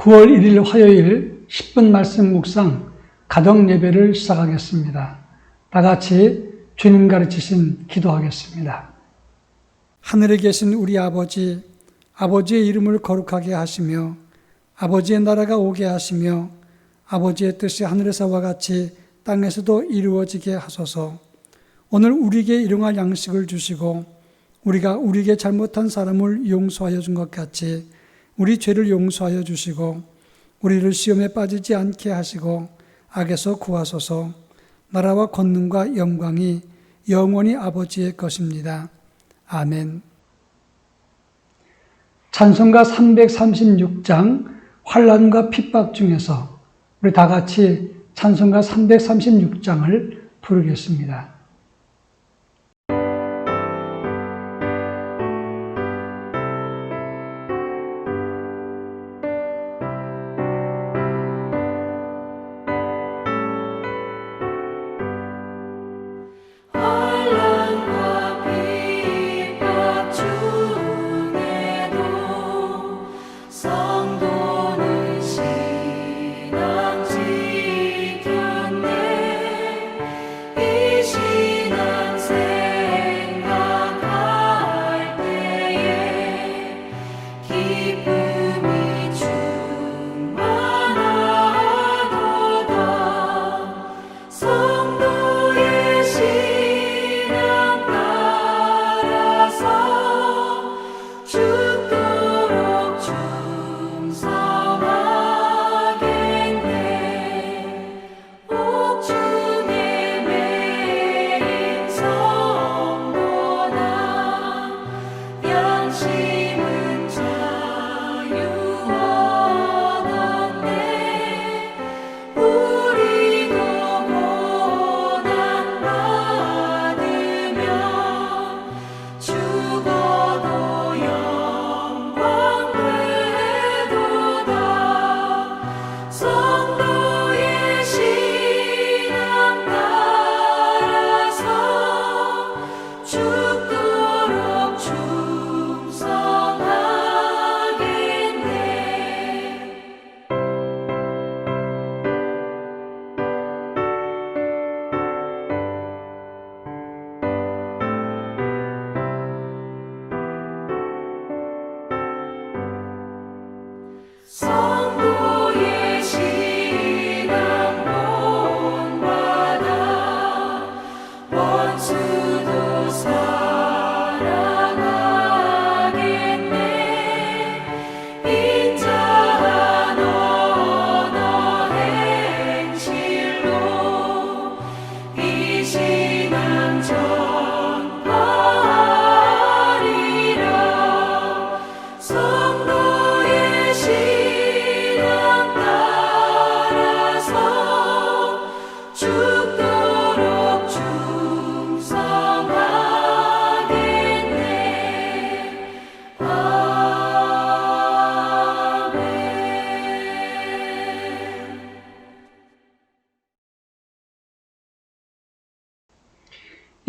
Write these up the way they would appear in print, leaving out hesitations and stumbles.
9월 1일 화요일 10분 말씀 묵상 가정 예배를 시작하겠습니다. 다 같이 주님 가르치신 기도하겠습니다. 하늘에 계신 우리 아버지, 아버지의 이름을 거룩하게 하시며 아버지의 나라가 오게 하시며 아버지의 뜻이 하늘에서와 같이 땅에서도 이루어지게 하소서. 오늘 우리에게 일용할 양식을 주시고 우리가 우리에게 잘못한 사람을 용서하여 준 것 같이 우리 죄를 용서하여 주시고 우리를 시험에 빠지지 않게 하시고 악에서 구하소서. 나라와 권능과 영광이 영원히 아버지의 것입니다. 아멘. 찬송가 336장 환난과 핍박 중에서 우리 다 같이 찬송가 336장을 부르겠습니다.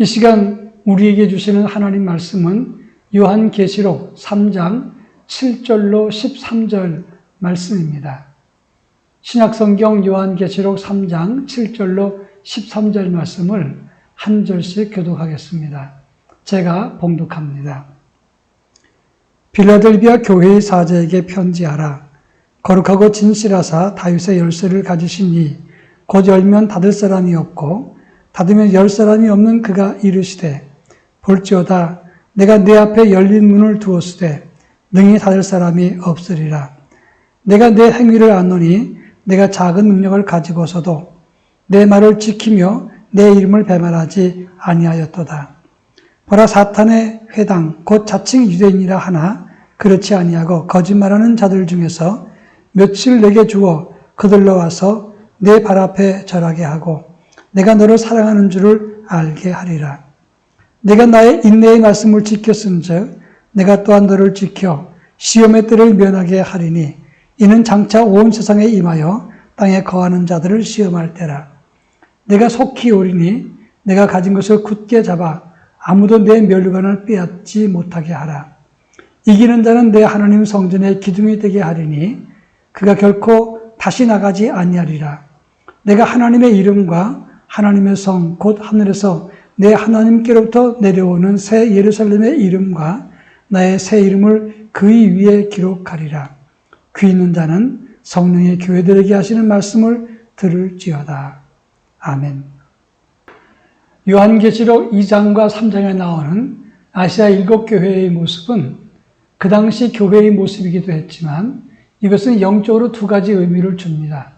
이 시간 우리에게 주시는 하나님 말씀은 요한계시록 3장 7절로 13절 말씀입니다. 신약성경 요한계시록 3장 7절로 13절 말씀을 한 절씩 교독하겠습니다. 제가 봉독합니다. 빌라델비아 교회의 사제에게 편지하라. 거룩하고 진실하사 다윗의 열쇠를 가지신 이 곧 열면 닫을 사람이 없고 닫으면 열 사람이 없는 그가 이르시되 볼지어다 내가 내 앞에 열린 문을 두었으되 능히 닫을 사람이 없으리라. 내가 내 행위를 아노니 내가 작은 능력을 가지고서도 내 말을 지키며 내 이름을 배말하지 아니하였도다. 보라 사탄의 회당 곧 자칭 유대인이라 하나 그렇지 아니하고 거짓말하는 자들 중에서 며칠 내게 주어 그들로 와서 내 발 앞에 절하게 하고 내가 너를 사랑하는 줄을 알게 하리라. 내가 나의 인내의 말씀을 지켰은즉 내가 또한 너를 지켜 시험의 때를 면하게 하리니 이는 장차 온 세상에 임하여 땅에 거하는 자들을 시험할 때라. 내가 속히 오리니 내가 가진 것을 굳게 잡아 아무도 내 멸류관을 빼앗지 못하게 하라. 이기는 자는 내 하나님 성전의 기둥이 되게 하리니 그가 결코 다시 나가지 아니하리라. 내가 하나님의 이름과 하나님의 성 곧 하늘에서 내 하나님께로부터 내려오는 새 예루살렘의 이름과 나의 새 이름을 그의 위에 기록하리라. 귀 있는 자는 성령의 교회들에게 하시는 말씀을 들을지어다. 아멘. 요한계시록 2장과 3장에 나오는 아시아 7교회의 모습은 그 당시 교회의 모습이기도 했지만 이것은 영적으로 두 가지 의미를 줍니다.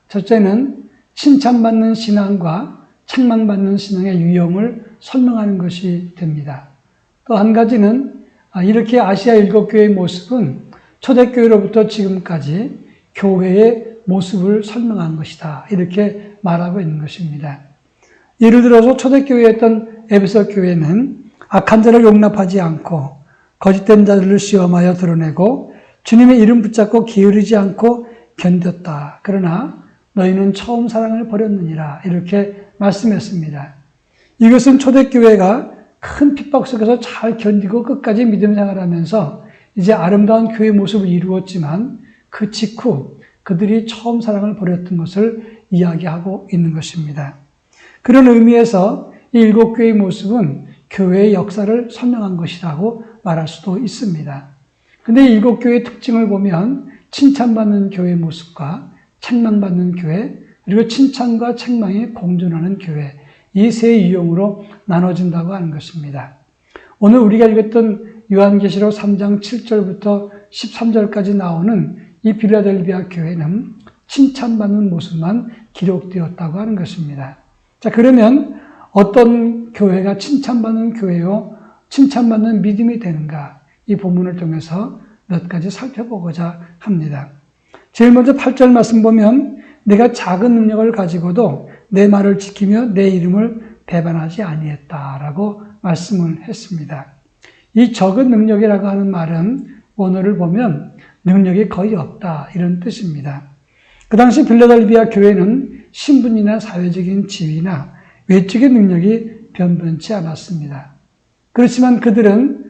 첫째는 칭찬받는 신앙과 책망받는 신앙의 유형을 설명하는 것이 됩니다. 또 한 가지는 이렇게 아시아 7교회의 모습은 초대교회로부터 지금까지 교회의 모습을 설명한 것이다. 이렇게 말하고 있는 것입니다. 예를 들어서 초대교회였던 에베소 교회는 악한 자를 용납하지 않고 거짓된 자들을 시험하여 드러내고 주님의 이름 붙잡고 게으르지 않고 견뎠다. 그러나 너희는 처음 사랑을 버렸느니라. 이렇게 말씀했습니다. 이것은 초대교회가 큰 핍박 속에서 잘 견디고 끝까지 믿음 생활하면서 이제 아름다운 교회 모습을 이루었지만 그 직후 그들이 처음 사랑을 버렸던 것을 이야기하고 있는 것입니다. 그런 의미에서 이 7교회의 모습은 교회의 역사를 설명한 것이라고 말할 수도 있습니다. 근데 이 7교회의 특징을 보면 칭찬받는 교회의 모습과 책망받는 교회, 그리고 칭찬과 책망이 공존하는 교회, 이 세 유형으로 나눠진다고 하는 것입니다. 오늘 우리가 읽었던 요한계시록 3장 7절부터 13절까지 나오는 이 빌라델비아 교회는 칭찬받는 모습만 기록되었다고 하는 것입니다. 자, 그러면 어떤 교회가 칭찬받는 교회요, 칭찬받는 믿음이 되는가? 이 본문을 통해서 몇 가지 살펴보고자 합니다. 제일 먼저 8절 말씀 보면 내가 작은 능력을 가지고도 내 말을 지키며 내 이름을 배반하지 아니했다라고 말씀을 했습니다. 이 적은 능력이라고 하는 말은 원어를 보면 능력이 거의 없다 이런 뜻입니다. 그 당시 빌라델비아 교회는 신분이나 사회적인 지위나 외적인 능력이 변변치 않았습니다. 그렇지만 그들은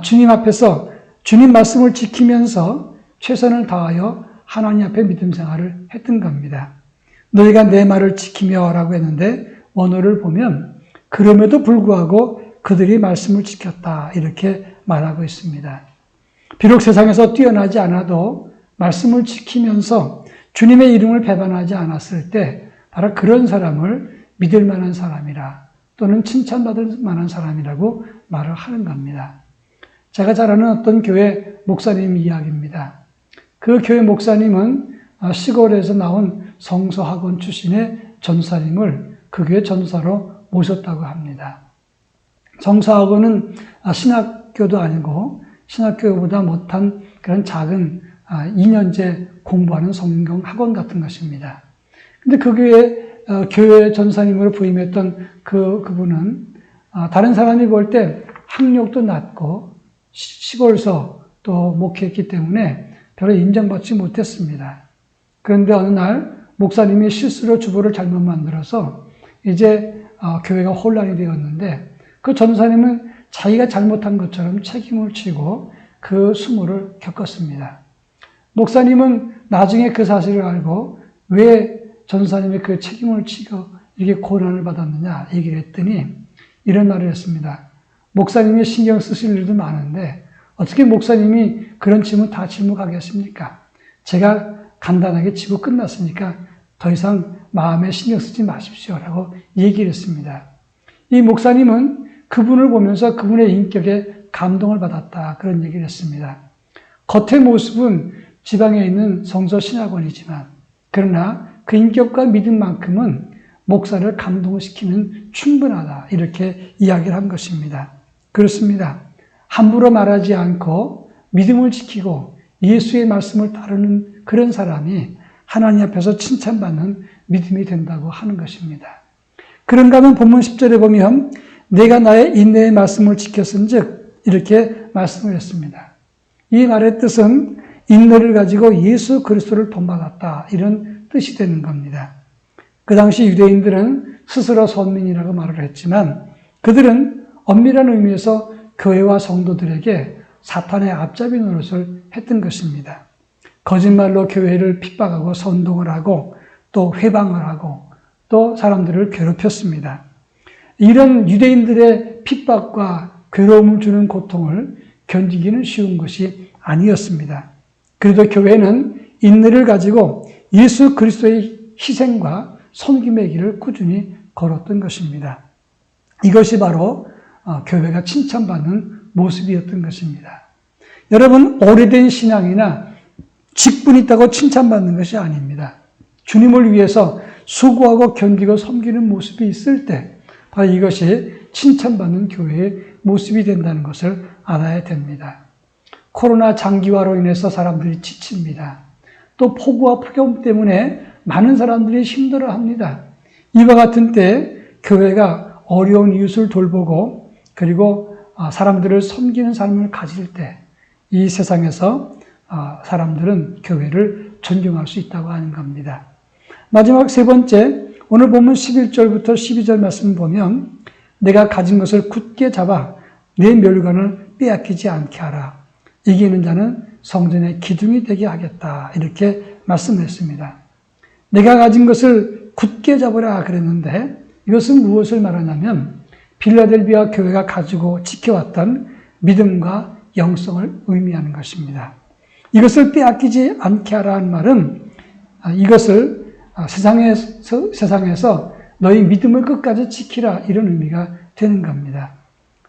주님 앞에서 주님 말씀을 지키면서 최선을 다하여 하나님 앞에 믿음 생활을 했던 겁니다. 너희가 내 말을 지키며 라고 했는데 원어를 보면 그럼에도 불구하고 그들이 말씀을 지켰다 이렇게 말하고 있습니다. 비록 세상에서 뛰어나지 않아도 말씀을 지키면서 주님의 이름을 배반하지 않았을 때 바로 그런 사람을 믿을 만한 사람이라 또는 칭찬받을 만한 사람이라고 말을 하는 겁니다. 제가 잘 아는 어떤 교회 목사님 이야기입니다. 그 교회 목사님은 시골에서 나온 성서학원 출신의 전사님을 그 교회 전사로 모셨다고 합니다. 성서학원은 신학교도 아니고 신학교보다 못한 그런 작은 2년제 공부하는 성경 학원 같은 것입니다. 근데 그 교회 전사님으로 부임했던 그분은 다른 사람이 볼 때 학력도 낮고 시골서 또 목회했기 때문에 별로 인정받지 못했습니다. 그런데 어느 날 목사님이 실수로 주보를 잘못 만들어서 이제 교회가 혼란이 되었는데 그 전사님은 자기가 잘못한 것처럼 책임을 지고 그 수모를 겪었습니다. 목사님은 나중에 그 사실을 알고 왜 전사님이 그 책임을 지고 이렇게 고난을 받았느냐 얘기를 했더니 이런 말을 했습니다. 목사님이 신경 쓰실 일도 많은데 어떻게 목사님이 그런 짐을 다 짊어 가겠습니까? 제가 간단하게 지고 끝났으니까 더 이상 마음에 신경 쓰지 마십시오라고 얘기를 했습니다. 이 목사님은 그분을 보면서 그분의 인격에 감동을 받았다 그런 얘기를 했습니다. 겉의 모습은 지방에 있는 성서 신학원이지만 그러나 그 인격과 믿음만큼은 목사를 감동시키는 충분하다 이렇게 이야기를 한 것입니다. 그렇습니다. 함부로 말하지 않고 믿음을 지키고 예수의 말씀을 따르는 그런 사람이 하나님 앞에서 칭찬받는 믿음이 된다고 하는 것입니다. 그런가 하면 본문 10절에 보면 내가 나의 인내의 말씀을 지켰은즉 이렇게 말씀을 했습니다. 이 말의 뜻은 인내를 가지고 예수 그리스도를 본받았다 이런 뜻이 되는 겁니다. 그 당시 유대인들은 스스로 선민이라고 말을 했지만 그들은 엄밀한 의미에서 교회와 성도들에게 사탄의 앞잡이 노릇을 했던 것입니다. 거짓말로 교회를 핍박하고 선동을 하고 또 회방을 하고 또 사람들을 괴롭혔습니다. 이런 유대인들의 핍박과 괴로움을 주는 고통을 견디기는 쉬운 것이 아니었습니다. 그래도 교회는 인내를 가지고 예수 그리스도의 희생과 섬김의 길을 꾸준히 걸었던 것입니다. 이것이 바로 교회가 칭찬받는 모습이었던 것입니다. 여러분, 오래된 신앙이나 직분이 있다고 칭찬받는 것이 아닙니다. 주님을 위해서 수고하고 견디고 섬기는 모습이 있을 때 바로 이것이 칭찬받는 교회의 모습이 된다는 것을 알아야 됩니다. 코로나 장기화로 인해서 사람들이 지칩니다. 또 폭우와 폭염 때문에 많은 사람들이 힘들어합니다. 이와 같은 때 교회가 어려운 이웃을 돌보고 그리고 사람들을 섬기는 삶을 가질 때 이 세상에서 사람들은 교회를 존경할 수 있다고 하는 겁니다. 마지막 세 번째, 오늘 보면 11절부터 12절 말씀 보면 내가 가진 것을 굳게 잡아 내 멸관을 빼앗기지 않게 하라. 이기는 자는 성전의 기둥이 되게 하겠다. 이렇게 말씀했습니다. 내가 가진 것을 굳게 잡으라 그랬는데 이것은 무엇을 말하냐면 빌라델비아 교회가 가지고 지켜왔던 믿음과 영성을 의미하는 것입니다. 이것을 빼앗기지 않게 하라는 말은 이것을 세상에서 너희 믿음을 끝까지 지키라 이런 의미가 되는 겁니다.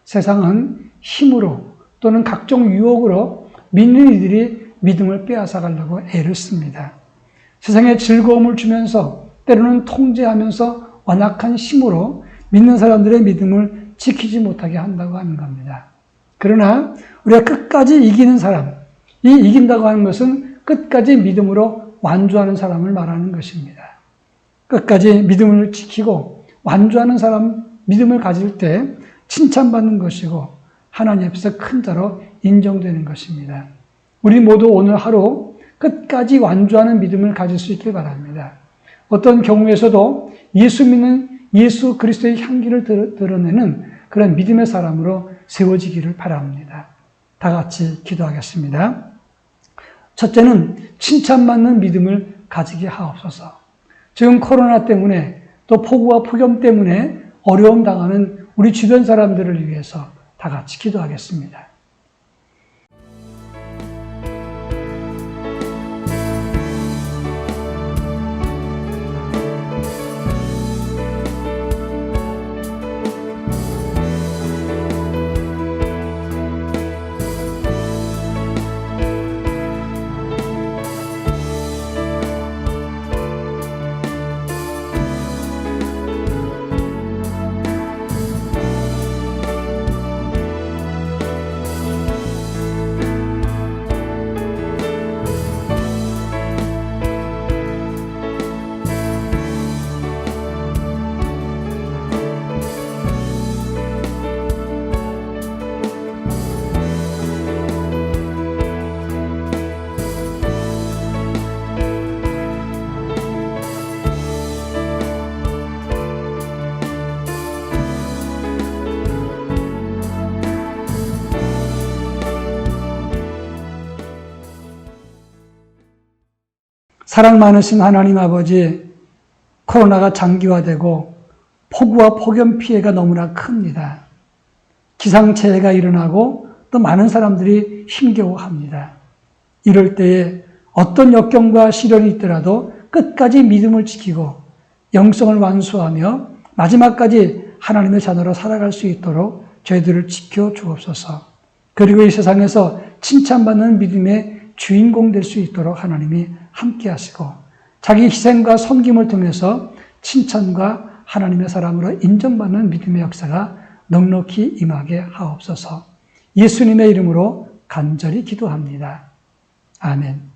세상은 힘으로 또는 각종 유혹으로 믿는 이들이 믿음을 빼앗아 가려고 애를 씁니다. 세상에 즐거움을 주면서 때로는 통제하면서 완악한 힘으로 믿는 사람들의 믿음을 지키지 못하게 한다고 하는 겁니다. 그러나 우리가 끝까지 이기는 사람, 이 이긴다고 하는 것은 끝까지 믿음으로 완주하는 사람을 말하는 것입니다. 끝까지 믿음을 지키고 완주하는 사람, 믿음을 가질 때 칭찬받는 것이고 하나님 앞에서 큰 자로 인정되는 것입니다. 우리 모두 오늘 하루 끝까지 완주하는 믿음을 가질 수 있길 바랍니다. 어떤 경우에서도 예수 믿는 예수 그리스도의 향기를 드러내는 그런 믿음의 사람으로 세워지기를 바랍니다. 다 같이 기도하겠습니다. 첫째는 칭찬받는 믿음을 가지게 하옵소서. 지금 코로나 때문에 또 폭우와 폭염 때문에 어려움 당하는 우리 주변 사람들을 위해서 다 같이 기도하겠습니다. 사랑 많으신 하나님 아버지, 코로나가 장기화되고 폭우와 폭염 피해가 너무나 큽니다. 기상체해가 일어나고 또 많은 사람들이 힘겨워합니다. 이럴 때에 어떤 역경과 시련이 있더라도 끝까지 믿음을 지키고 영성을 완수하며 마지막까지 하나님의 자녀로 살아갈 수 있도록 저희들을 지켜 주옵소서. 그리고 이 세상에서 칭찬받는 믿음의 주인공 될 수 있도록 하나님이 함께 하시고 자기 희생과 섬김을 통해서 칭찬과 하나님의 사람으로 인정받는 믿음의 역사가 넉넉히 임하게 하옵소서. 예수님의 이름으로 간절히 기도합니다. 아멘.